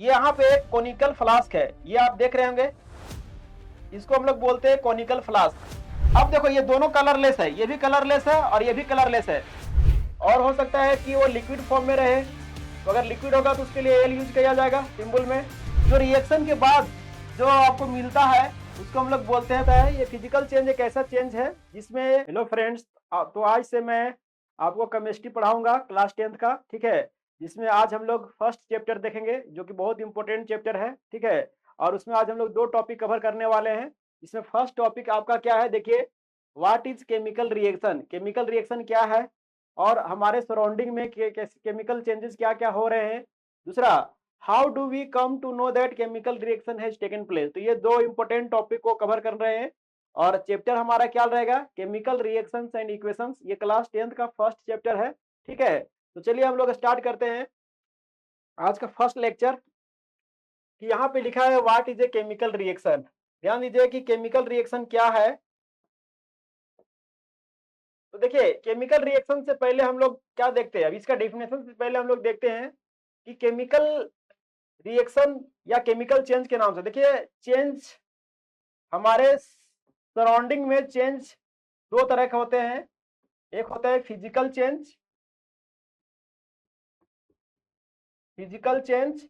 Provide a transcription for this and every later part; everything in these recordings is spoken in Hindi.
ये यहाँ पे एक कोनिकल फ्लास्क है, ये आप देख रहे होंगे, इसको हम लोग बोलते हैं कोनिकल फ्लास्क। अब देखो ये दोनों कलरलेस है, ये भी कलरलेस है और ये भी कलरलेस है। और हो सकता है कि वो लिक्विड फॉर्म में रहे, तो अगर लिक्विड होगा तो उसके लिए एल यूज किया जाएगा सिंबल में। जो रिएक्शन के बाद जो आपको मिलता है उसको हम लोग बोलते हैं। ये फिजिकल चेंज एक ऐसा चेंज है जिसमें, हेलो फ्रेंड्स, तो आज से मैं आपको केमिस्ट्री पढ़ाऊंगा क्लास 10th का, ठीक है। जिसमें आज हम लोग फर्स्ट चैप्टर देखेंगे जो कि बहुत इंपॉर्टेंट चैप्टर है, ठीक है। और उसमें आज हम लोग दो टॉपिक कवर करने वाले हैं। इसमें फर्स्ट टॉपिक आपका क्या है, देखिए, what is chemical reaction, chemical reaction क्या है और हमारे सराउंडिंग में केमिकल चेंजेस क्या क्या हो रहे हैं। दूसरा, how do we come to know that chemical reaction has taken place. तो ये दो इंपॉर्टेंट टॉपिक को कवर कर रहे हैं। और चैप्टर हमारा क्या रहेगा, केमिकल रिएक्शंस एंड इक्वेशंस। ये क्लास 10th का फर्स्ट चैप्टर है, ठीक है। तो चलिए हम लोग स्टार्ट करते हैं आज का फर्स्ट लेक्चर। कि यहाँ पे लिखा है what is a chemical reaction. ध्यान दीजिए कि केमिकल रिएक्शन क्या है। तो देखिए, केमिकल रिएक्शन से पहले हम लोग क्या देखते हैं, अभी इसका डेफिनेशन से पहले हम लोग देखते हैं कि केमिकल रिएक्शन या केमिकल चेंज के नाम से, देखिए, चेंज हमारे सराउंडिंग में चेंज दो तरह के होते हैं। एक होता है फिजिकल चेंज, फिजिकल चेंज,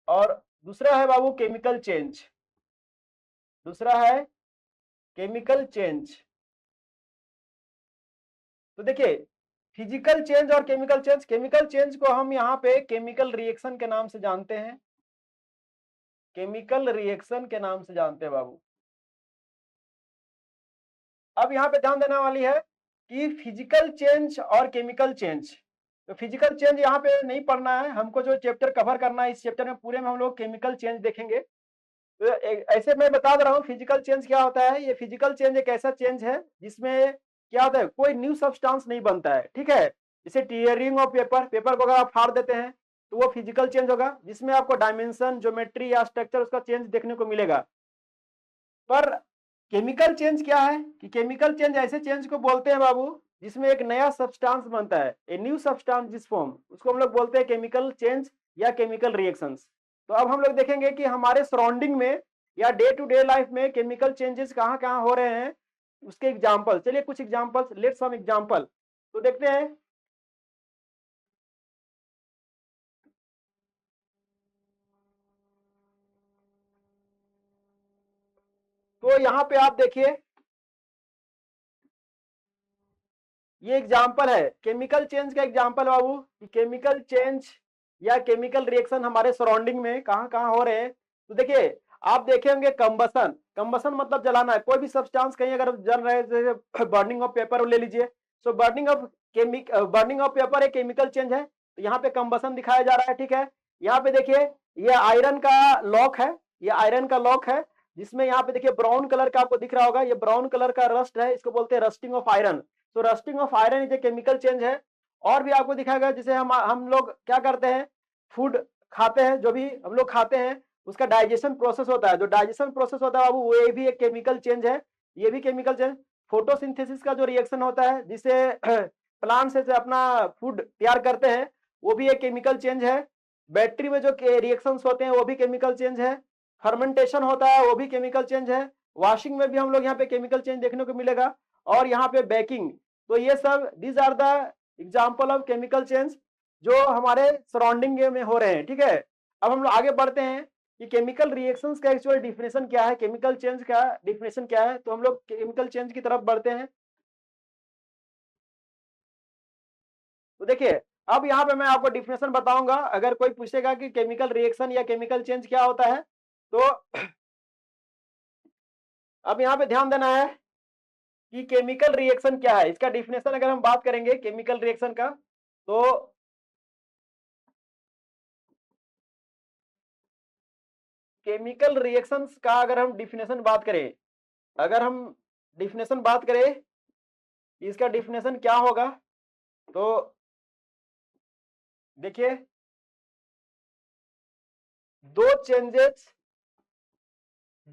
और दूसरा है बाबू केमिकल चेंज। दूसरा है केमिकल चेंज। तो देखिए, फिजिकल चेंज और केमिकल चेंज, केमिकल चेंज को हम यहाँ पे केमिकल रिएक्शन के नाम से जानते हैं, केमिकल रिएक्शन के नाम से जानते हैं बाबू। अब यहाँ पे ध्यान देने वाली है कि फिजिकल चेंज और केमिकल चेंज। तो फिजिकल चेंज यहाँ पे नहीं पढ़ना है हमको, जो चैप्टर कवर करना है इस चैप्टर में पूरे में हम लोग केमिकल चेंज देखेंगे। तो ऐसे मैं बता दे रहा हूँ फिजिकल चेंज क्या होता है। ये फिजिकल चेंज एक ऐसा चेंज है जिसमें क्या होता है, कोई न्यू सब्सटेंस नहीं बनता है, ठीक है। जैसे टीयरिंग ऑफ पेपर, पेपर को अगर आप फाड़ देते हैं तो वो फिजिकल चेंज होगा, जिसमें आपको डायमेंशन, ज्योमेट्री या स्ट्रक्चर उसका चेंज देखने को मिलेगा। पर केमिकल चेंज क्या है कि केमिकल चेंज ऐसे चेंज को बोलते हैं बाबू जिसमें एक नया सब्सटेंस बनता है, ए न्यू सब्सटेंस जिस फॉर्म, उसको हम लोग बोलते हैं केमिकल चेंज या केमिकल रिएक्शंस। तो अब हम लोग देखेंगे कि हमारे सराउंडिंग में या डे टू डे लाइफ में केमिकल चेंजेस कहाँ कहाँ हो रहे हैं, उसके एग्जाम्पल। चलिए कुछ एग्जाम्पल्स, लेट्स सम एग्जाम्पल तो देखते हैं। तो यहाँ पे आप देखिए, ये एग्जाम्पल है केमिकल चेंज का एग्जाम्पल बाबू, कि केमिकल चेंज या केमिकल रिएक्शन हमारे सराउंडिंग में कहाँ कहाँ हो रहे हैं। तो देखिए, आप देखे होंगे कंबसन, कंबसन मतलब जलाना है, कोई भी सब्सटेंस कहीं अगर जल रहे हैं, जैसे बर्निंग ऑफ पेपर ले लीजिए। सो बर्निंग ऑफ पेपर एक केमिकल चेंज है। तो यहाँ पे कंबसन दिखाया जा रहा है, ठीक है। यहाँ पे देखिए, ये आयरन का लॉक है, ये आयरन का लॉक है, जिसमें यहाँ पे देखिए ब्राउन कलर का आपको दिख रहा होगा, ये ब्राउन कलर का रस्ट है, इसको बोलते हैं रस्टिंग ऑफ आयरन। तो rusting of iron is a chemical change है। और भी आपको दिखाएगा, जैसे हम लोग क्या करते हैं, फूड खाते हैं, जो भी हम लोग खाते हैं उसका डाइजेशन प्रोसेस होता है, जो डाइजेशन प्रोसेस होता है बाबू वो ये भी एक केमिकल चेंज है, ये भी केमिकल चेंज। फोटोसिंथेसिस का जो रिएक्शन होता है जिसे प्लांट से अपना फूड तैयार करते हैं, वो भी एक केमिकल चेंज है। बैटरी में जो रिएक्शंस होते हैं वो भी केमिकल चेंज है। फर्मेंटेशन होता है वो भी केमिकल चेंज है। वॉशिंग में भी हम लोग यहाँ पे केमिकल चेंज देखने को मिलेगा। और यहाँ पे बेकिंग। तो ये सब these are the example of chemical change जो हमारे सराउंडिंग में हो रहे हैं, ठीक है। अब हम लोग आगे बढ़ते हैं कि केमिकल रिएक्शंस का एक्चुअल डिफिनेशन क्या है, केमिकल चेंज का डिफिनेशन क्या है। तो हम लोग केमिकल चेंज की तरफ बढ़ते हैं। तो देखिए, अब यहाँ पे मैं आपको डिफिनेशन बताऊंगा, अगर कोई पूछेगा कि केमिकल रिएक्शन या केमिकल चेंज क्या होता है, तो अब यहाँ पे ध्यान देना है कि केमिकल रिएक्शन क्या है। इसका डिफिनेशन अगर हम बात करेंगे केमिकल रिएक्शन का, तो केमिकल रिएक्शंस का अगर हम डिफिनेशन बात करें, अगर हम डिफिनेशन बात करें, इसका डिफिनेशन क्या होगा, तो देखिए, दो चेंजेस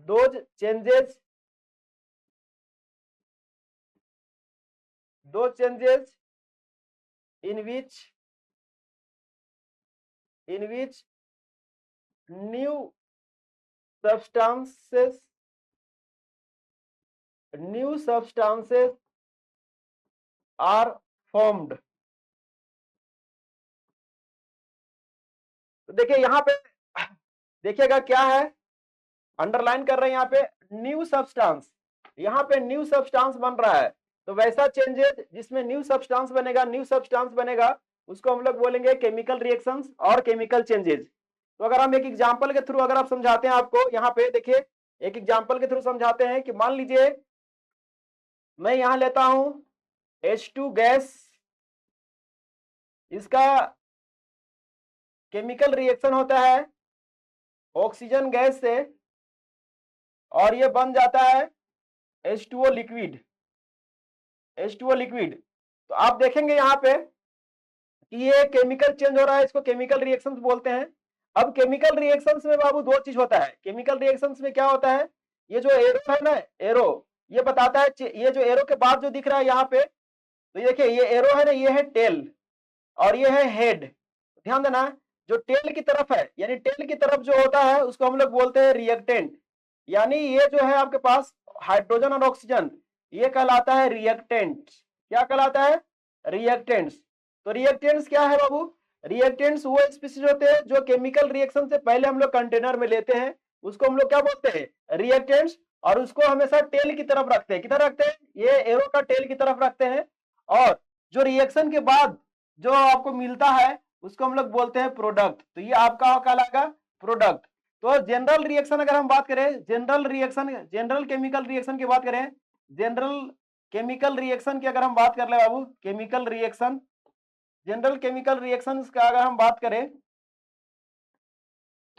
दो चेंजेस दो changes in which new substances are formed। तो देखिए यहां पे देखिएगा क्या है, अंडरलाइन कर रहे हैं यहाँ पे न्यू सब्सटेंस, यहाँ पे न्यू सब्सटेंस बन रहा है। तो वैसा चेंजेस जिसमें न्यू सब्सटेंस बनेगा उसको हम लोग बोलेंगे केमिकल रिएक्शंस और केमिकल चेंजेस। तो अगर हम एक एग्जांपल के थ्रू अगर आप समझाते हैं आपको, यहाँ पे देखिए एक एग्जांपल के थ्रू समझाते हैं कि मान लीजिए मैं यहां लेता हूं H2 गैस, इसका केमिकल रिएक्शन होता है ऑक्सीजन गैस से और ये बन जाता है H2O लिक्विड। तो आप देखेंगे यहाँ पे कि ये केमिकल चेंज हो रहा है, इसको केमिकल रिएक्शंस बोलते हैं। अब केमिकल रिएक्शंस में बाबू दो चीज होता है। केमिकल रिएक्शंस में क्या होता है, ये जो एरो है ना, एरो ये बताता है, ये जो एरो के बाद जो दिख रहा है यहाँ पे, तो देखिए ये एरो है ना, ये है टेल और ये है हेड। ध्यान देना, जो टेल की तरफ है यानी टेल की तरफ जो होता है उसको हम लोग बोलते हैं रिएक्टेंट, यानी ये जो है आपके पास हाइड्रोजन और ऑक्सीजन, ये कहलाता है रिएक्टेंट। क्या कहलाता है, रिएक्टेंट्स। तो रिएक्टेंट्स क्या है बाबू, रिएक्टेंट्स वो स्पीशीज होते हैं जो केमिकल रिएक्शन से पहले हम लोग कंटेनर में लेते हैं, उसको हम लोग क्या बोलते हैं, रिएक्टेंट्स। और उसको हमेशा टेल की तरफ रखते हैं, किधर रखते हैं, ये एरो का टेल की तरफ रखते हैं। और जो रिएक्शन के बाद जो आपको मिलता है उसको हम लोग बोलते हैं प्रोडक्ट। तो ये आपका कहलाएगा प्रोडक्ट। तो जनरल रिएक्शन अगर हम बात करें, जनरल केमिकल रिएक्शन की बात करें, जनरल केमिकल रिएक्शन की अगर हम बात कर ले बाबू, chemical reaction, general chemical reactions का अगर हम बात करें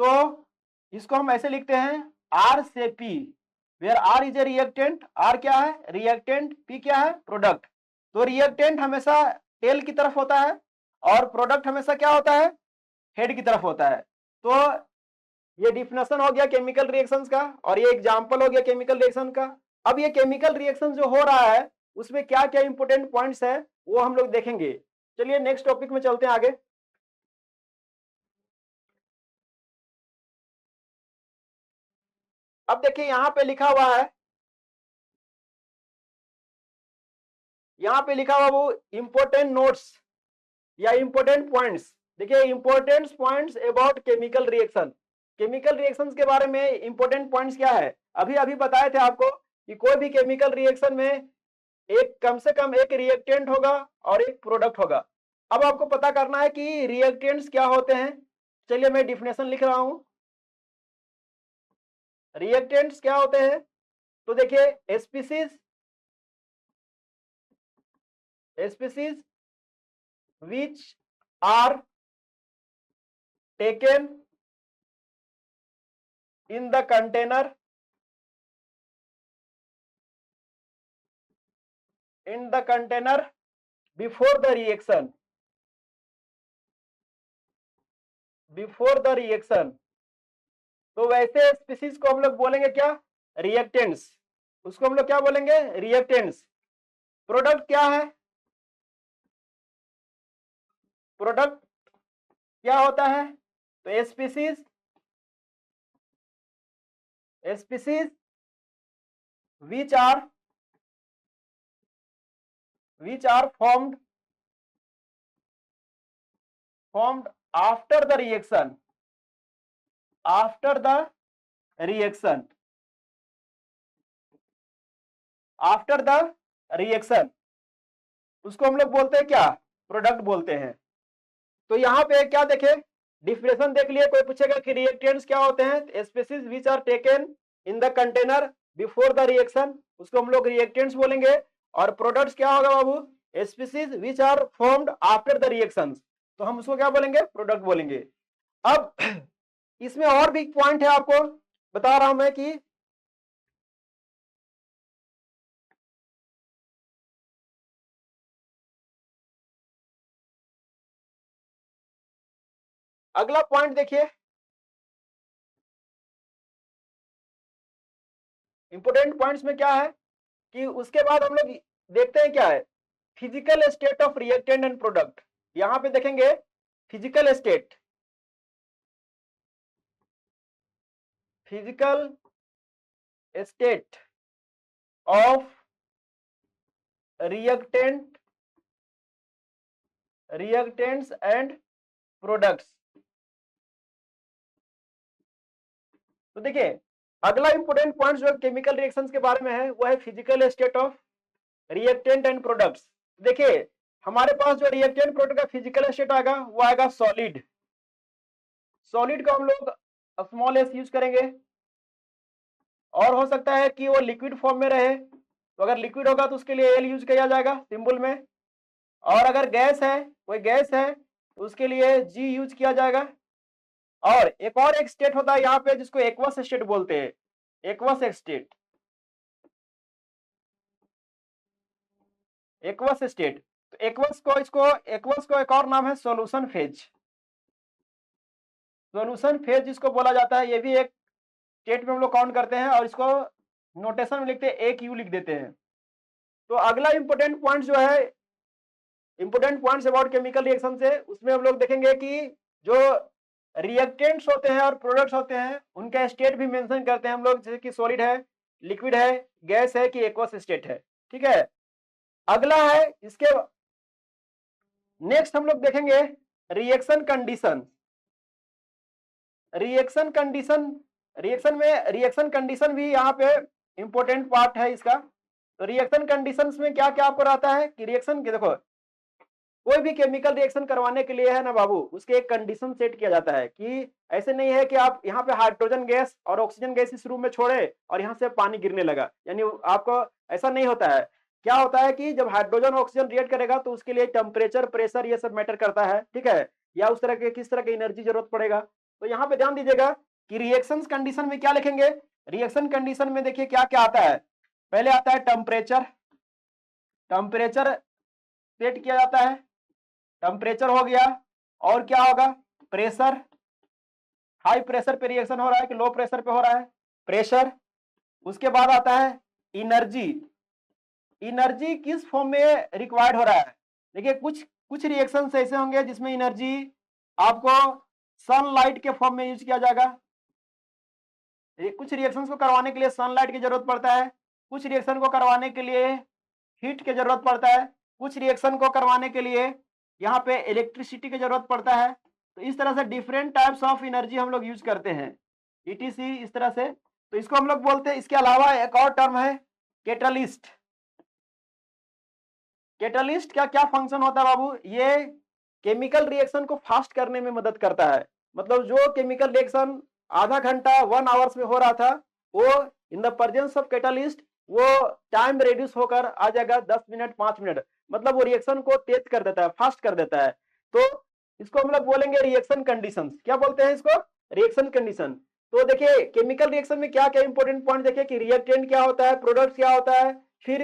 तो इसको हम ऐसे लिखते हैं R से P, where R is a reactant, R क्या है, रिएक्टेंट, P क्या है, प्रोडक्ट। तो रिएक्टेंट हमेशा टेल की तरफ होता है और प्रोडक्ट हमेशा क्या होता है, हेड की तरफ होता है। तो ये डिफिनेशन हो गया केमिकल रिएक्शंस का और ये एग्जांपल हो गया केमिकल रिएक्शन का। अब ये केमिकल रिएक्शन जो हो रहा है उसमें क्या क्या इंपॉर्टेंट पॉइंट्स है वो हम लोग देखेंगे। चलिए नेक्स्ट टॉपिक में चलते हैं आगे। अब देखिए यहां पे लिखा हुआ है, यहां पे लिखा हुआ वो इंपॉर्टेंट नोट्स या इंपॉर्टेंट पॉइंट्स। देखिए important points about chemical reaction, chemical reactions के बारे में इंपॉर्टेंट पॉइंट्स क्या है, अभी अभी बताए थे आपको कि कोई भी केमिकल रिएक्शन में एक कम से कम एक रिएक्टेंट होगा और एक प्रोडक्ट होगा। अब आपको पता करना है कि रिएक्टेंट्स क्या होते हैं। चलिए मैं डिफिनेशन लिख रहा हूं, रिएक्टेंट्स क्या होते हैं। तो देखिए species which are taken in the container before the reaction, तो वैसे स्पीसीज को हम लोग बोलेंगे क्या, रिएक्टेंट्स। उसको हम लोग क्या बोलेंगे, रिएक्टेंट्स। प्रोडक्ट क्या है, प्रोडक्ट क्या होता है, तो species which are formed after the reaction, after the reaction उसको हम लोग बोलते हैं क्या, प्रोडक्ट बोलते हैं। तो यहाँ पे क्या देखे, डिफिनेशन देख लिए, कोई पूछेगा कि रिएक्टेंट्स क्या होते हैं, species which are taken in the container before the reaction, उसको हम लोग रिएक्टेंट्स बोलेंगे। और प्रोडक्ट्स क्या होगा बाबू, species which are formed after the reactions, तो हम उसको क्या बोलेंगे, प्रोडक्ट बोलेंगे। अब इसमें और भी पॉइंट है, आपको बता रहा हूं मैं कि अगला पॉइंट देखिए, इंपोर्टेंट पॉइंट्स में क्या है कि उसके बाद हम लोग देखते हैं क्या है, physical state of reactant and product. यहां पे देखेंगे physical state, physical state of reactants and products. तो देखिए अगला इंपॉर्टेंट पॉइंट जो केमिकल रिएक्शंस के बारे में है वो है physical state of reactant and products. देखिए हमारे पास जो रिएक्टेंट प्रोडक्ट का फिजिकल स्टेट आएगा वो आएगा सॉलिड। सॉलिड को हम लोग स्मॉल एस यूज करेंगे, और हो सकता है कि वो लिक्विड फॉर्म में रहे, तो अगर लिक्विड होगा तो उसके लिए एल यूज किया जाएगा सिंबल में, और अगर गैस है कोई गैस है तो उसके लिए जी यूज किया जाएगा। और एक स्टेट होता है यहाँ पे जिसको एक्वस स्टेट बोलते हैं, एक्वस स्टेट। एक्वस स्टेट, तो एक्वस को एक और नाम है सॉल्यूशन फेज। सॉल्यूशन फेज जिसको बोला जाता है, ये भी एक स्टेट में हम लोग काउंट करते हैं, और इसको नोटेशन में लिखते हैं एक यू लिख देते हैं। तो अगला इंपॉर्टेंट पॉइंट जो है, important points about chemical reaction से, उसमें हम लोग देखेंगे कि जो रिएक्टेंट्स होते हैं और प्रोडक्ट्स होते हैं उनका स्टेट भी मेंशन करते हैं हम लोग, जैसे कि सॉलिड है, लिक्विड है, गैस है, कि एक्वस स्टेट है। ठीक है, अगला है इसके नेक्स्ट हम लोग देखेंगे रिएक्शन कंडीशन। रिएक्शन कंडीशन भी यहाँ पे इंपॉर्टेंट पार्ट है इसका। तो रिएक्शन कंडीशंस में क्या क्या आपको रहता है कि रिएक्शन के देखो कोई भी केमिकल रिएक्शन करवाने के लिए है ना बाबू, उसके एक कंडीशन सेट किया जाता है कि ऐसे नहीं है कि आप यहाँ पे हाइड्रोजन गैस और ऑक्सीजन गैस इस रूम में छोड़े और यहाँ से पानी गिरने लगा, यानी आपको ऐसा नहीं होता है। क्या होता है कि जब हाइड्रोजन ऑक्सीजन रिएक्ट करेगा तो उसके लिए टेम्परेचर, प्रेशर, ये सब मैटर करता है। ठीक है, या उस तरह के किस तरह की एनर्जी जरूरत पड़ेगा। तो यहाँ पे ध्यान दीजिएगा कि रिएक्शन कंडीशन में क्या लिखेंगे। रिएक्शन कंडीशन में देखिए क्या क्या आता है। पहले आता है टेम्परेचर, टेम्परेचर सेट किया जाता है, टेम्परेचर हो गया, और क्या होगा, प्रेशर, हाई प्रेशर पे रिएक्शन हो रहा है कि लो प्रेशर पे हो रहा है, प्रेशर। उसके बाद आता है एनर्जी, एनर्जी किस फॉर्म में रिक्वायर्ड हो रहा है। देखिए कुछ रिएक्शन ऐसे होंगे जिसमें एनर्जी आपको सनलाइट के फॉर्म में यूज किया जाएगा। कुछ रिएक्शंस को करवाने के लिए सनलाइट की जरूरत पड़ता है, कुछ रिएक्शन को करवाने के लिए हीट की जरूरत पड़ता है, कुछ रिएक्शन को करवाने के लिए यहाँ पे इलेक्ट्रिसिटी की जरूरत पड़ता है। तो इस तरह से डिफरेंट टाइप्स ऑफ एनर्जी हम लोग यूज करते हैं, ईटीसी इस तरह से। तो इसको हम लोग बोलते हैं। इसके अलावा एक और टर्म है कैटलिस्ट। कैटलिस्ट का क्या फंक्शन होता है बाबू, ये केमिकल रिएक्शन को फास्ट करने में मदद करता है। मतलब जो केमिकल रिएक्शन आधा घंटा 1 आवर्स में हो रहा था, वो in the presence of catalyst वो टाइम रिड्यूस होकर आ जाएगा 10 मिनट 5 मिनट। मतलब वो रिएक्शन को तेज कर देता है, फास्ट कर देता है। तो इसको हम लोग बोलेंगे रिएक्शन कंडीशंस। क्या बोलते हैं इसको, रिएक्शन कंडीशन। तो देखिए केमिकल रिएक्शन में क्या क्या इंपॉर्टेंट पॉइंट देखिए कि रिएक्टेंट क्या होता है, प्रोडक्ट क्या होता है, फिर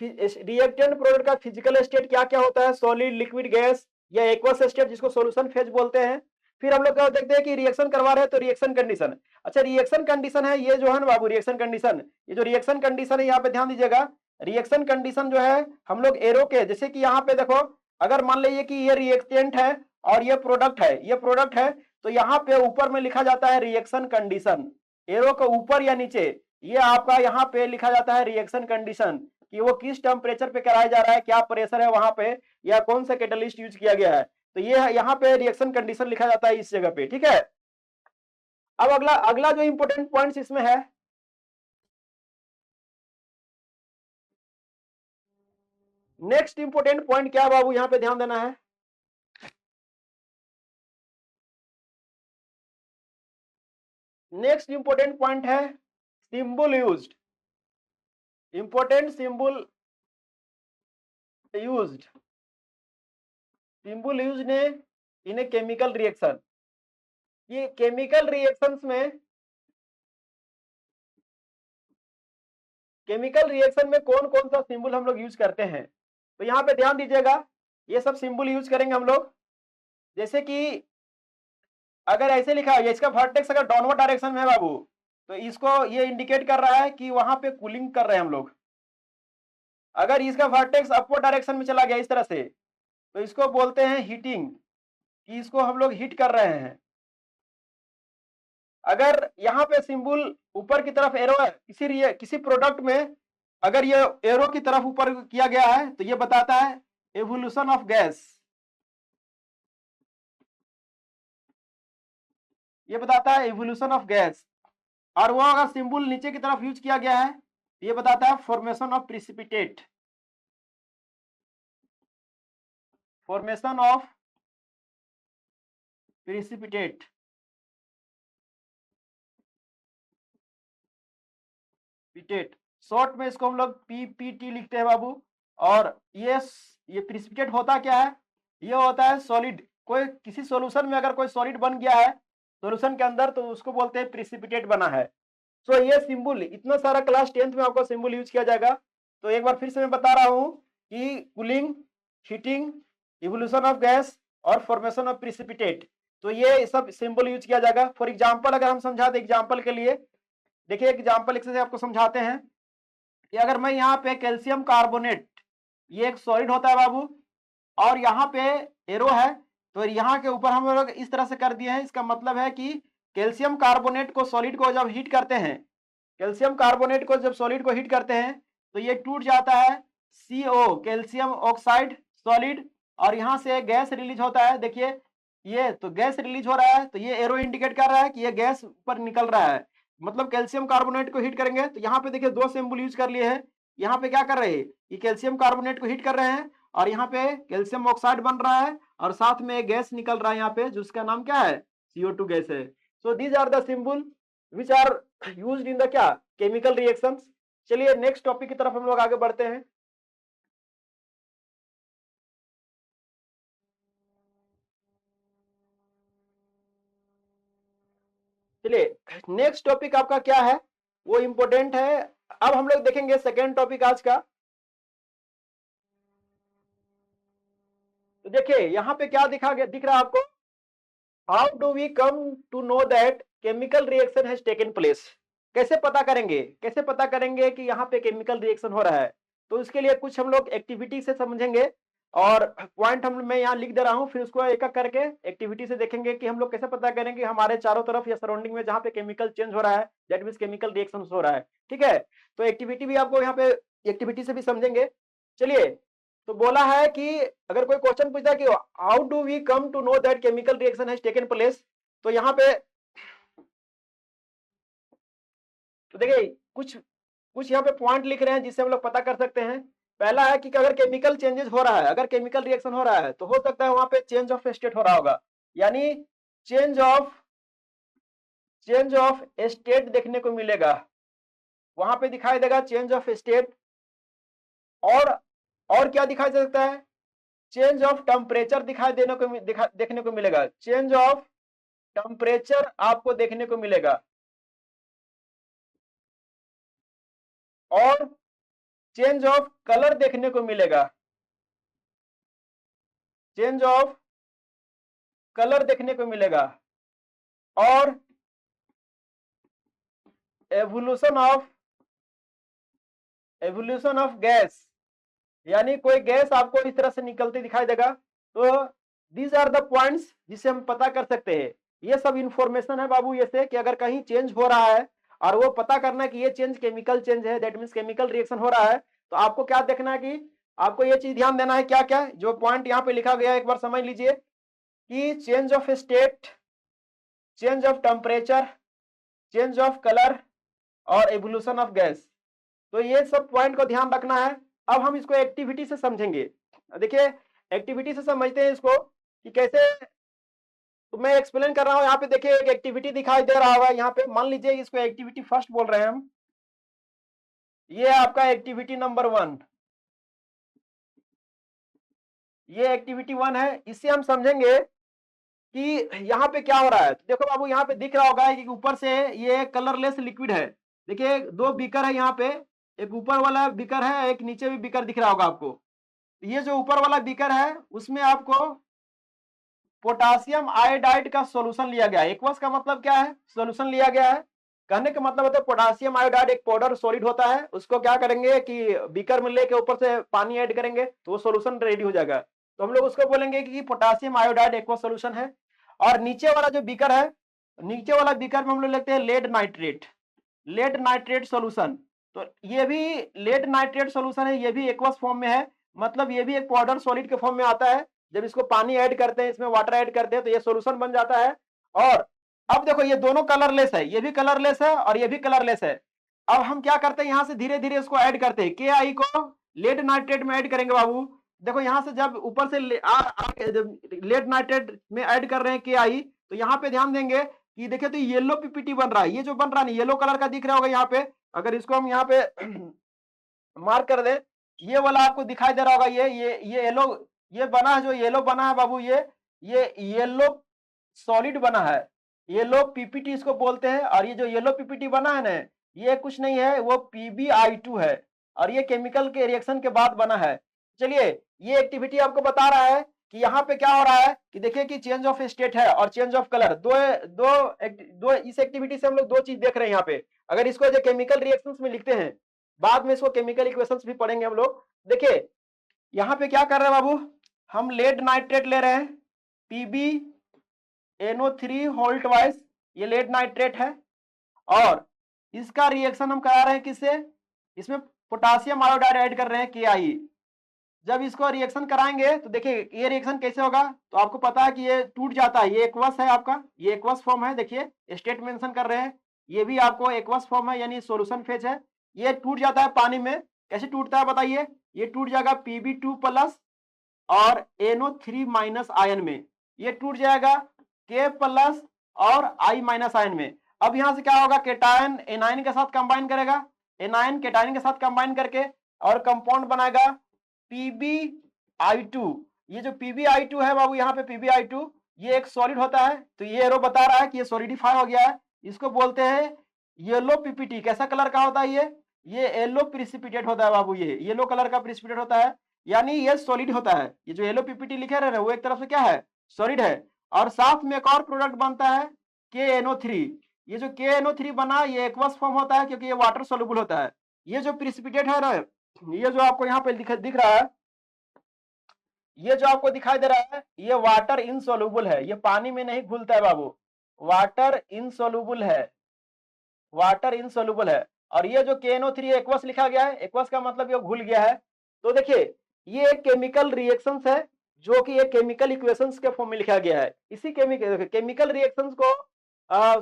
रिएक्टेंट प्रोडक्ट का फिजिकल स्टेट क्या क्या होता है, सॉलिड, लिक्विड, गैस या एक्वस स्टेट जिसको सॉल्यूशन फेज बोलते हैं। फिर हम लोग क्या देखते हैं कि रिएक्शन करवा रहे हैं तो रिएक्शन कंडीशन। अच्छा रिएक्शन कंडीशन है ये जो है ना बाबू, रिएक्शन कंडीशन, ये जो रिएक्शन कंडीशन है यहाँ पे ध्यान दीजिएगा। रिएक्शन कंडीशन जो है हम लोग एरो के, जैसे कि यहाँ पे देखो, अगर मान लीजिए कि ये रिएक्टेंट है और ये प्रोडक्ट है, ये प्रोडक्ट है, तो यहाँ पे ऊपर में लिखा जाता है रिएक्शन कंडीशन। एरो के ऊपर या नीचे ये आपका यहाँ पे लिखा जाता है रिएक्शन कंडीशन, कि वो किस टेम्परेचर पे कराया जा रहा है, क्या प्रेशर है वहां पे, या कौन सा कैटलिस्ट यूज किया गया है। तो ये यहाँ पे रिएक्शन कंडीशन लिखा जाता है इस जगह पे। ठीक है, अब अगला अगला जो इंपॉर्टेंट पॉइंट्स इसमें है, नेक्स्ट इंपॉर्टेंट पॉइंट क्या बाबू यहाँ पे ध्यान देना है। नेक्स्ट इंपॉर्टेंट पॉइंट है symbol used, important symbol used, symbol used in a chemical reaction. ये केमिकल रिएक्शंस में, केमिकल रिएक्शन में कौन कौन सा सिंबल हम लोग यूज करते हैं। तो यहाँ पे ध्यान दीजिएगा, ये सब सिंबल यूज करेंगे हम लोग। जैसे कि अगर ऐसे लिखा है, इसका वर्टेक्स अगर डाउनवर्ड डायरेक्शन में है बाबू, तो इसको ये इंडिकेट कर रहा है कि वहां पे कूलिंग कर रहे हैं हम लोग। अगर इसका वर्टेक्स अपवर्ड डायरेक्शन में चला गया इस तरह से, तो इसको बोलते हैं हीटिंग, कि इसको हम लोग हीट कर रहे हैं। अगर यहाँ पे सिंबल ऊपर की तरफ एरो है, किसी प्रोडक्ट में अगर ये एरो की तरफ ऊपर किया गया है तो ये बताता है एवोल्यूशन ऑफ गैस, ये बताता है एवोल्यूशन ऑफ गैस। और वो अगर सिंबल नीचे की तरफ यूज किया गया है तो ये बताता है formation of precipitate, formation of precipitate. पिटेट शॉर्ट में इसको हम लोग पीपीटी लिखते हैं बाबू। और ये प्रिसिपिटेट होता क्या है, ये होता है सॉलिड, कोई किसी सॉल्यूशन में अगर कोई सॉलिड बन गया है सॉल्यूशन के अंदर तो उसको बोलते हैं प्रिसिपिटेट बना है। सो ये सिंबल इतना सारा क्लास 10th में आपको सिंबल यूज किया जाएगा। तो एक बार फिर से मैं बता रहा हूं कि cooling, heating, evolution of gas और फॉर्मेशन ऑफ प्रिसिपिटेट, तो ये सब सिंबल यूज किया जाएगा। फॉर एग्जांपल अगर हम समझा दें, एग्जांपल के लिए देखिए, एग्जांपल से आपको समझाते हैं कि अगर मैं यहाँ पे कैल्शियम कार्बोनेट, ये एक सॉलिड होता है बाबू, और यहाँ पे एरो है, तो यहाँ के ऊपर हम लोग इस तरह से कर दिए हैं। इसका मतलब है कि कैल्शियम कार्बोनेट को, सॉलिड को जब हीट करते हैं, कैल्शियम कार्बोनेट को जब सॉलिड को हीट करते हैं तो ये टूट जाता है CO, कैल्शियम ऑक्साइड सॉलिड, और यहाँ से गैस रिलीज होता है। देखिए ये तो गैस रिलीज हो रहा है, तो ये एरो इंडिकेट कर रहा है कि ये गैस ऊपर निकल रहा है, मतलब कैल्शियम कार्बोनेट को हीट करेंगे। तो यहाँ पे देखिए दो सिंबल यूज कर लिए हैं। यहाँ पे क्या कर रहे हैं कि कैल्शियम कार्बोनेट को हीट कर रहे हैं और यहाँ पे कैल्शियम ऑक्साइड बन रहा है और साथ में गैस निकल रहा है यहाँ पे, जिसका नाम क्या है, CO2 गैस है। So these are the symbol which are used in the क्या, केमिकल रिएक्शंस। चलिए नेक्स्ट टॉपिक की तरफ हम लोग आगे बढ़ते हैं। चलिए नेक्स्ट टॉपिक आपका क्या है, वो इंपॉर्टेंट है। अब हम लोग देखेंगे सेकेंड टॉपिक आज का। तो देखिए यहाँ पे क्या दिख रहा है आपको, how do we come to know that chemical reaction has taken place. कैसे पता करेंगे, कैसे पता करेंगे कि यहाँ पे केमिकल रिएक्शन हो रहा है। तो इसके लिए कुछ हम लोग एक्टिविटी से समझेंगे, और पॉइंट मैं यहाँ लिख दे रहा हूँ, फिर उसको एक एक करके एक्टिविटी से देखेंगे कि हम लोग कैसे पता करेंगे हमारे चारों तरफ या सराउंडिंग में जहाँ पे केमिकल चेंज हो रहा है, दैट मीन्स केमिकल रिएक्शन हो रहा है। ठीक है, तो एक्टिविटी भी आपको यहाँ पे एक्टिविटी से भी समझेंगे। चलिए, तो बोला है कि अगर कोई क्वेश्चन पूछता है कि how do we come to know that chemical reaction has taken place, तो यहाँ पे तो देखिए कुछ कुछ यहाँ पे पॉइंट लिख रहे हैं जिससे हम लोग पता कर सकते हैं। पहला है कि अगर केमिकल चेंजेस हो रहा है, अगर केमिकल रिएक्शन हो रहा है तो हो सकता है वहां पे चेंज ऑफ स्टेट हो रहा होगा, यानी चेंज ऑफ स्टेट देखने को मिलेगा, वहां पे दिखाई देगा चेंज ऑफ स्टेट। और क्या दिखाई दे सकता है, चेंज ऑफ टेम्परेचर देखने को मिलेगा, चेंज ऑफ टेम्परेचर आपको देखने को मिलेगा, और चेंज ऑफ कलर देखने को मिलेगा, चेंज ऑफ कलर देखने को मिलेगा, और एवोल्यूशन ऑफ गैस, यानी कोई गैस आपको इस तरह से निकलते दिखाई देगा। तो दीज आर द पॉइंट्स जिसे हम पता कर सकते हैं। ये सब इंफॉर्मेशन है बाबू ये से कि अगर कहीं चेंज हो रहा है और वो पता करना है कि ये चेंज केमिकल चेंज है, दैट मीन्स केमिकल रिएक्शन हो रहा है, तो आपको क्या देखना है कि आपको ये चीज ध्यान देना है, क्या क्या जो पॉइंट यहाँ पे लिखा गया है एक बार समझ लीजिए कि change of state, change of temperature, change of colour और एवोल्यूशन ऑफ गैस। तो ये सब पॉइंट को ध्यान रखना है। अब हम इसको एक्टिविटी से समझेंगे। देखिए एक्टिविटी से समझते हैं इसको कि कैसे, तो मैं एक्सप्लेन कर रहा हूं। यहाँ पे देखिए एक एक्टिविटी दिखाई दे रहा होगा, यहाँ पे मान लीजिए इसको एक्टिविटी फर्स्ट बोल रहे हैं हम, ये आपका एक्टिविटी नंबर 1, ये एक्टिविटी 1 है। इससे हम समझेंगे कि यहाँ पे क्या हो रहा है। तो देखो बाबू यहाँ पे दिख रहा होगा कि ऊपर से ये कलरलेस लिक्विड है। देखिए 2 बीकर है यहाँ पे, एक ऊपर वाला बीकर है, एक नीचे भी बीकर दिख रहा होगा आपको। ये जो ऊपर वाला बीकर है उसमें आपको पोटासियम आयोडाइड का सॉल्यूशन लिया गया है। एक्वस का मतलब क्या है, सॉल्यूशन लिया गया है। कहने का मतलब होता है पोटासियम आयोडाइड एक पाउडर सॉलिड होता है, उसको क्या करेंगे कि बीकर में लेके ऊपर से पानी ऐड करेंगे तो वो सॉल्यूशन रेडी हो जाएगा। तो हम लोग उसको बोलेंगे कि पोटासियम आयोडाइड एक्वा सॉल्यूशन है। और नीचे वाला जो बीकर है नीचे वाला बीकर में हम लोग लिखते हैं lead nitrate, lead nitrate solution. तो ये भी लेड नाइट्रेट सॉल्यूशन है, ये भी एक्वस फॉर्म में है, मतलब ये भी एक पाउडर सॉलिड के फॉर्म में आता है। जब इसको पानी ऐड करते हैं, इसमें वाटर ऐड करते हैं, तो ये सॉल्यूशन बन जाता है। और अब देखो ये दोनों कलरलेस है, ये भी कलरलेस है और ये भी कलरलेस है। अब हम क्या करते हैं, यहां से धीरे धीरे इसको ऐड करते हैं, के आई को लेड नाइट्रेट में ऐड करेंगे बाबू। देखो यहां से जब ऊपर से लेड नाइट्रेट में ऐड कर रहे हैं के आई, तो यहाँ पे ध्यान देंगे कि देखिए तो येलो पीपीटी बन रहा है, ये जो बन रहा है येलो कलर का दिख रहा होगा यहाँ पे। अगर इसको हम यहाँ पे मार्क कर दे, ये वाला आपको दिखाई दे रहा होगा, ये येलो, ये बना है, जो येलो बना है बाबू, ये येलो सॉलिड बना है, येलो पीपीटी इसको बोलते हैं। और ये जो येलो पीपीटी बना है ना, ये कुछ नहीं है, वो PbI2 है, और ये केमिकल के रिएक्शन के बाद बना है। चलिए, ये एक्टिविटी आपको बता रहा है कि यहाँ पे क्या हो रहा है कि देखिए कि चेंज ऑफ स्टेट है और चेंज ऑफ कलर, दो इस एक्टिविटी से हम लोग दो चीज देख रहे हैं यहाँ पे। अगर इसको जो केमिकल रिएक्शंस में लिखते हैं, बाद में इसको केमिकल इक्वेशंस भी पढ़ेंगे हम लोग। देखिए यहाँ पे क्या कर रहे हैं बाबू, हम लेड नाइट्रेट ले रहे हैं, PbNO3 होल्ट वाइज, ये लेड नाइट्रेट है, और इसका रिएक्शन हम करा रहे हैं किससे, इसमें पोटासियम आयोडाइड ऐड कर रहे हैं KI। जब इसको रिएक्शन कराएंगे तो देखिए ये रिएक्शन कैसे होगा, तो आपको पता है कि ये टूट जाता है, ये एक्वस है आपका, ये एक्वस फॉर्म है, देखिए स्टेट मेंशन कर रहे हैं, ये भी आपको एक्वस फॉर्म है, यानी सॉल्यूशन फेज है। ये टूट जाता है पानी में, कैसे टूटता है बताइए, ये टूट जाएगा Pb2 प्लस और NO3 माइनस आयन में, ये टूट जाएगा K प्लस और I माइनस आयन में। अब यहां से क्या होगा, केटायन एनायन के साथ कंबाइन करेगा, एनायन केटायन के साथ कंबाइन करके और कंपाउंड बनाएगा PbI2। ये जो PbI2 है बाबू, यहाँ पे PbI2 ये एक सॉलिड होता है, तो ये एरो बता रहा है कि ये सॉलिडिफाई हो गया है। इसको बोलते हैं येलो पीपीटी। कैसा कलर का होता है ये येलो प्रिसिपिटेट होता है बाबू, ये येलो कलर का प्रिसिपिटेट होता है, यानी ये सॉलिड होता है। ये जो येलो पीपीटी लिखे रहे हैं वो एक तरफ से क्या है, सॉलिड है। और साथ में एक और प्रोडक्ट बनता है KNO3। ये जो KNO3 बना, ये एक्वस फॉर्म होता है क्योंकि ये वाटर सोल्यूबल होता है। ये जो प्रिसिपिटेट है ना, ये जो आपको यहाँ पे दिख रहा है, ये जो आपको दिखाई दे रहा है, ये वाटर इनसोल्यूबल है, ये पानी में नहीं घुलता है बाबू, वाटर इनसोल्यूबल है, वाटर इनसोल्यूबल है। और ये जो KNO3 एक्वस लिखा गया है, एक्वस का मतलब ये घुल गया है। तो देखिए ये केमिकल रिएक्शंस है जो कि एक केमिकल इक्वेशंस के फॉर्म में लिखा गया है। इसी केमिकल रिएक्शंस को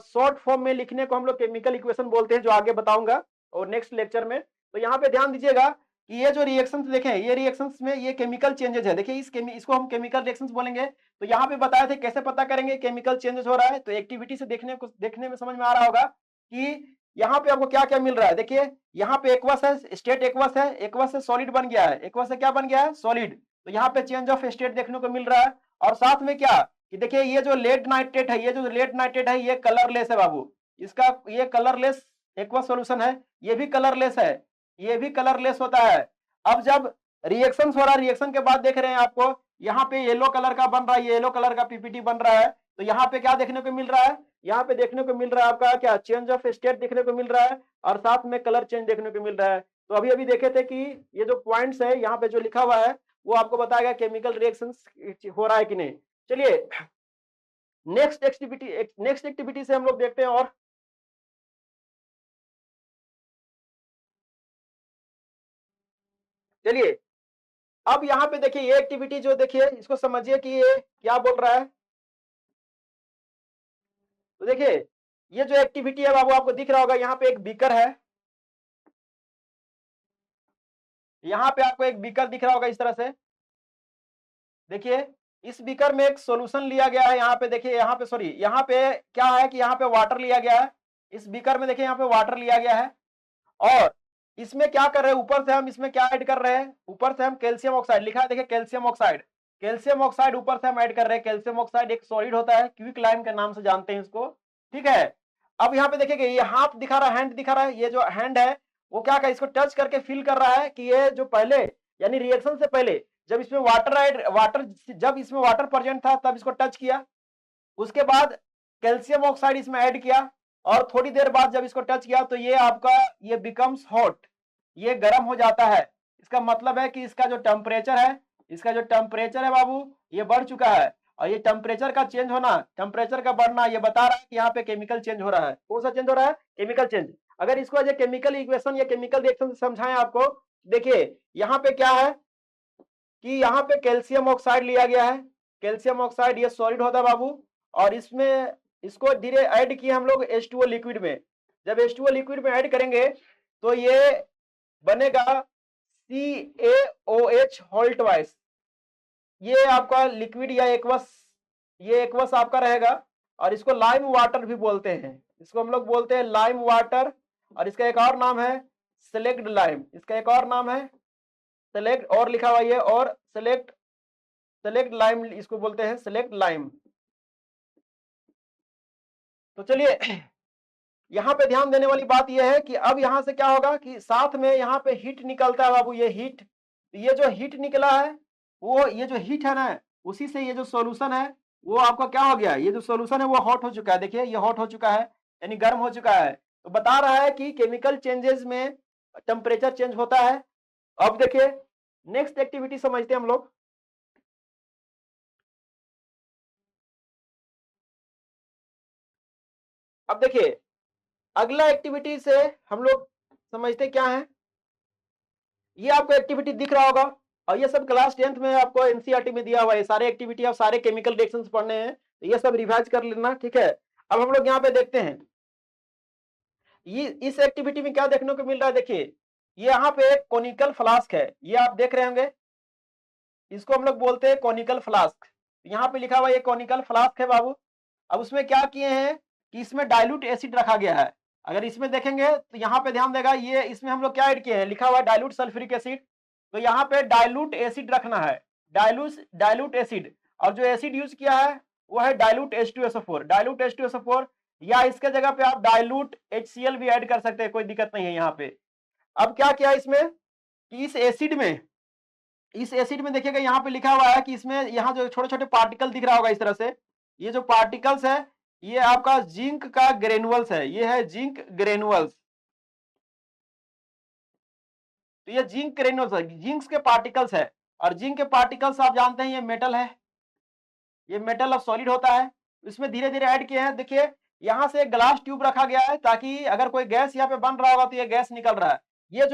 शॉर्ट फॉर्म में लिखने को हम लोग केमिकल इक्वेशन बोलते हैं, जो आगे बताऊंगा और नेक्स्ट लेक्चर में। तो यहाँ पे ध्यान दीजिएगा कि ये जो रिएक्शंस देखें, ये रिएक्शंस में ये केमिकल चेंजेस है, देखिए इसको हम केमिकल रिएक्शंस बोलेंगे। तो यहाँ पे बताए थे कैसे पता करेंगे केमिकल चेंजेस हो रहा है, तो एक्टिविटी से देखने में समझ में आ रहा होगा कि यहाँ पे आपको क्या क्या मिल रहा है। देखिए यहाँ पे एक्वस है, स्टेट एक्वस है, एक्वस से सॉलिड बन गया है, एक्वस से क्या बन गया है, सॉलिड। तो यहाँ पे चेंज ऑफ स्टेट देखने को मिल रहा है। और साथ में क्या कि देखिए ये जो लेड नाइट्रेट है, ये जो लेड नाइट्रेट है ये कलरलेस है बाबू, इसका ये कलरलेस एक्वस सॉल्यूशन है, ये भी कलरलेस है, ये भी कलरलेस होता है। अब जब रिएक्शन हो रहा है, रिएक्शन के बाद देख रहे हैं आपको यहाँ पे येलो कलर का बन रहा है, येलो कलर का पीपीटी बन रहा है। तो यहाँ पे क्या देखने को मिल रहा है, यहाँ पे देखने को मिल रहा है आपका क्या, चेंज ऑफ स्टेट देखने को मिल रहा है और साथ में कलर चेंज देखने को मिल रहा है। तो अभी अभी देखे थे कि ये जो पॉइंट्स है यहाँ पे जो लिखा हुआ है वो आपको बताएगा केमिकल रिएक्शंस हो रहा है कि नहीं। चलिए नेक्स्ट एक्टिविटी से हम लोग देखते हैं। और चलिए अब यहाँ पे देखिए ये एक्टिविटी जो देखिए इसको समझिए कि ये क्या बोल रहा है। तो देखिए ये जो एक्टिविटी है बाबू आपको दिख रहा होगा, यहाँ पे एक बीकर है, यहाँ पे आपको एक बीकर दिख रहा होगा इस तरह से। देखिए इस बीकर में एक सॉल्यूशन लिया गया है, यहाँ पे देखिए, यहाँ पे सॉरी, यहाँ पे क्या है कि यहाँ पे वाटर लिया गया है। इस बीकर में देखिए यहाँ पे वाटर लिया गया है और इसमें क्या कर रहे हैं, ऊपर से हम इसमें क्या ऐड कर रहे हैं, ऊपर से हम कैल्शियम ऑक्साइड लिखा है, देखिए कैल्शियम ऑक्साइड, कैल्शियम ऑक्साइड ऊपर से हम ऐड कर रहे हैं। कैल्शियम ऑक्साइड एक सॉलिड होता है, क्विक लाइम के नाम से जानते हैं इसको, ठीक है। अब यहाँ पे देखिए ये हाथ दिखा रहा है, हैंड दिखा रहा है, ये जो हैंड है वो क्या कर इसको टच करके फील कर रहा है कि ये जो पहले यानी रिएक्शन से पहले जब इसमें जब इसमें वाटर प्रेजेंट था तब इसको टच किया, उसके बाद कैल्शियम ऑक्साइड इसमें ऐड किया और थोड़ी देर बाद जब इसको टच किया तो ये आपका ये बिकम्स हॉट, ये गर्म हो जाता है। इसका मतलब है कि इसका जो टेम्परेचर है, इसका जो टेम्परेचर है बाबू ये बढ़ चुका है और ये टेम्परेचर का चेंज होना, टेम्परेचर का बढ़ना, ये बता रहा है कि यहाँ पे केमिकल चेंज हो रहा है। कौन सा चेंज हो रहा है? Chemical change. अगर इसको एज ए केमिकल इक्वेशन या केमिकल रिएक्शन से समझाएं आपको, देखिए यहाँ पे क्या है कि यहाँ पे कैल्शियम ऑक्साइड लिया गया है। कैल्शियम ऑक्साइड ये सॉलिड होता है बाबू, और इसमें इसको धीरे ऐड किए हम लोग H2O लिक्विड में। जब H2O लिक्विड में ऐड करेंगे तो ये बनेगा CaOH होल ट्वाइस। ये आपका लिक्विड या एक्वस, ये एक्वस आपका रहेगा, और इसको लाइम वाटर भी बोलते हैं। इसको हम लोग बोलते हैं लाइम वाटर, और इसका एक और नाम है सेलेक्ट लाइम। इसका एक और नाम है सेलेक्ट, और लिखा हुआ ये, और सेलेक्ट लाइम इसको बोलते हैं, सेलेक्ट लाइम। तो चलिए यहाँ पे ध्यान देने वाली बात यह है कि अब यहाँ से क्या होगा कि साथ में यहाँ पे हीट निकलता है बाबू, ये हीट। ये जो हीट निकला है वो, ये जो हीट है ना, उसी से ये जो सॉल्यूशन है वो आपका क्या हो गया, ये जो सॉल्यूशन है वो हॉट हो चुका है। देखिए ये हॉट हो चुका है, यानी गर्म हो चुका है। तो बता रहा है कि केमिकल चेंजेस में टेम्परेचर चेंज होता है। अब देखिए नेक्स्ट एक्टिविटी समझते हैं हम लोग। अब देखिए अगला एक्टिविटी से हम लोग समझते क्या है। ये आपको एक्टिविटी दिख रहा होगा, और ये सब क्लास 10th में आपको एनसीईआरटी में दिया हुआ है। सारे एक्टिविटी आप सारे केमिकल रिएक्शंस पढ़ने हैं, तो ये सब रिवाइज कर लेना, ठीक है। अब हम लोग यहाँ पे देखते हैं ये इस एक्टिविटी में क्या देखने को मिल रहा है। देखिए ये यहाँ पे एक कोनिकल फ्लास्क है, ये आप देख रहे होंगे, इसको हम लोग बोलते हैं कोनिकल फ्लास्क। यहाँ पे लिखा हुआ ये कोनिकल फ्लास्क है बाबू। अब उसमें क्या किए हैं कि इसमें डाइल्यूट एसिड रखा गया है। अगर इसमें देखेंगे तो यहाँ पे ध्यान देगा, ये इसमें हम लोग क्या ऐड किए हैं, लिखा हुआ है डाइल्यूट सल्फ्यूरिक एसिड। तो यहाँ पे डाइल्यूट एसिड रखना है, डाइल्यूट एसिड, और जो एसिड यूज किया है वो है डाइल्यूट H2SO4, डाइल्यूट H2SO4, या इसके जगह पे आप डाइल्यूट HCl भी ऐड कर सकते हैं, कोई दिक्कत नहीं है यहाँ पे। अब क्या किया इसमें कि इस एसिड में देखिएगा यहाँ पे लिखा हुआ है कि इसमें यहाँ जो छोटे छोटे पार्टिकल दिख रहा होगा इस तरह से, ये जो पार्टिकल्स है ये आपका जिंक का ग्रेनुअल्स है, ये है जिंक ग्रेनुअल्स। तो ये जिंक ग्रेनुअल्स है, जिंक के पार्टिकल्स है, और जिंक के पार्टिकल्स आप जानते हैं ये मेटल है, ये मेटल ऑफ सॉलिड होता है। इसमें धीरे धीरे ऐड किए हैं। देखिए यहाँ से एक ग्लास ट्यूब रखा गया है, ताकि अगर कोई गैस यहाँ पे बन रहा होगा तो ये गैस निकल रहा है। ये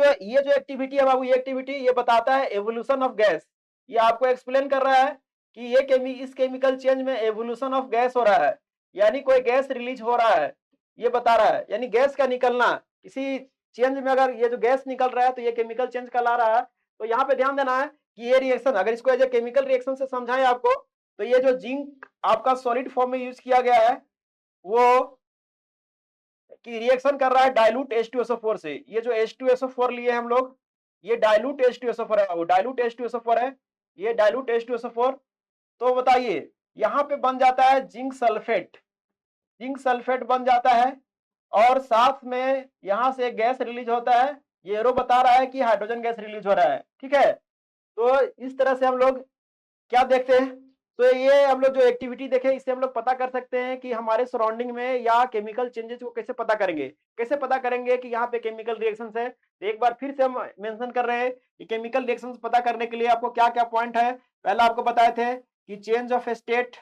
जो एक्टिविटी है बाबू, ये एक्टिविटी ये बताता है एवोल्यूशन ऑफ गैस। ये आपको एक्सप्लेन कर रहा है कि ये इस केमिकल चेंज में एवोल्यूशन ऑफ गैस हो रहा है, यानी कोई गैस रिलीज हो रहा है, ये बता रहा है। यानी गैस का निकलना, किसी चेंज में अगर ये जो गैस निकल रहा है तो ये केमिकल चेंज कहला रहा है। तो यहाँ पे ध्यान देना है कि ये रिएक्शन, अगर इसको एज ए केमिकल रिएक्शन से समझाएं आपको, तो ये जो जिंक आपका सॉलिड फॉर्म में यूज किया गया है वो कि रिएक्शन कर रहा है डाइल्यूट H2SO4 से। ये जो H2SO4 लिए हम लोग, ये डाइल्यूट H2SO4 है, वो डाइल्यूट H2SO4 है, ये डाइल्यूट H2SO4। तो बताइए यहाँ पे बन जाता है जिंक सल्फेट, जिंक सल्फेट बन जाता है, और साथ में यहाँ से गैस रिलीज होता है। ये एरो बता रहा है कि हाइड्रोजन गैस रिलीज हो रहा है, ठीक है। तो इस तरह से हम लोग क्या देखते हैं, तो ये हम लोग जो एक्टिविटी देखे, इससे हम लोग पता कर सकते हैं कि हमारे सराउंडिंग में या केमिकल चेंजेस को कैसे पता करेंगे, कैसे पता करेंगे कि यहाँ पे केमिकल रिएक्शंस है। तो एक बार फिर से हम मेंशन कर रहे हैं कि केमिकल रिएक्शंस पता करने के लिए आपको क्या क्या पॉइंट है। पहला आपको बताए थे कि चेंज ऑफ स्टेट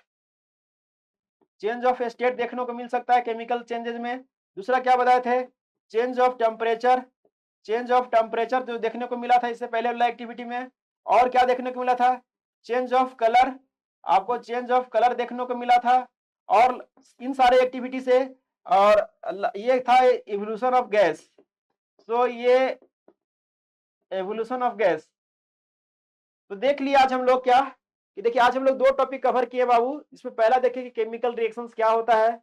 देखने को मिल सकता है केमिकल चेंजेस में। दूसरा क्या बताए थे, चेंज ऑफ टेम्परेचर जो देखने को मिला था इससे पहले वाला एक्टिविटी में। और क्या देखने को मिला था, चेंज ऑफ कलर, आपको चेंज ऑफ कलर देखने को मिला था। और इन सारे एक्टिविटी से, और ये था इवोल्यूशन ऑफ गैस। तो ये एवोल्यूशन ऑफ गैस, तो देख लिया आज हम लोग क्या कि देखिए आज हम लोग दो टॉपिक कवर किए बाबू। इसमें पहला देखिए कि केमिकल रिएक्शंस क्या होता है,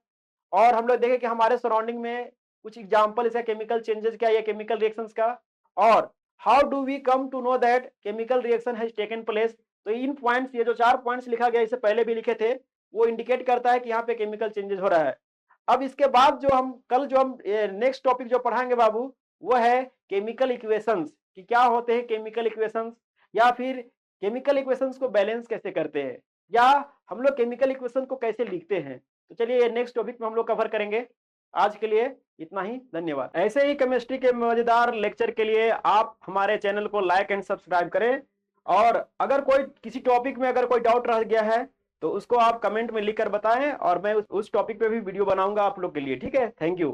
और हम लोग देखें कि हमारे सराउंडिंग में कुछ एग्जांपल है केमिकल चेंजेस क्या, ये केमिकल रिएक्शंस का, और how do we come to know that chemical reaction has taken place. तो इन पॉइंट्स, ये जो 4 पॉइंट्स लिखा गया, इससे पहले भी लिखे थे, वो इंडिकेट करता है कि यहाँ पे केमिकल चेंजेस हो रहा है। अब इसके बाद जो हम कल जो हम नेक्स्ट टॉपिक जो पढ़ाएंगे बाबू, वो है केमिकल इक्वेशंस, कि क्या होते हैं केमिकल इक्वेशंस, या फिर केमिकल इक्वेशंस को बैलेंस कैसे करते हैं, या हम लोग केमिकल इक्वेशन को कैसे लिखते हैं। तो चलिए नेक्स्ट टॉपिक में हम लोग कवर करेंगे। आज के लिए इतना ही, धन्यवाद। ऐसे ही केमिस्ट्री के मजेदार लेक्चर के लिए आप हमारे चैनल को लाइक एंड सब्सक्राइब करें। और अगर कोई किसी टॉपिक में अगर कोई डाउट रह गया है तो उसको आप कमेंट में लिख कर बताएं और मैं उस टॉपिक पे भी वीडियो बनाऊंगा आप लोग के लिए। ठीक है, थैंक यू।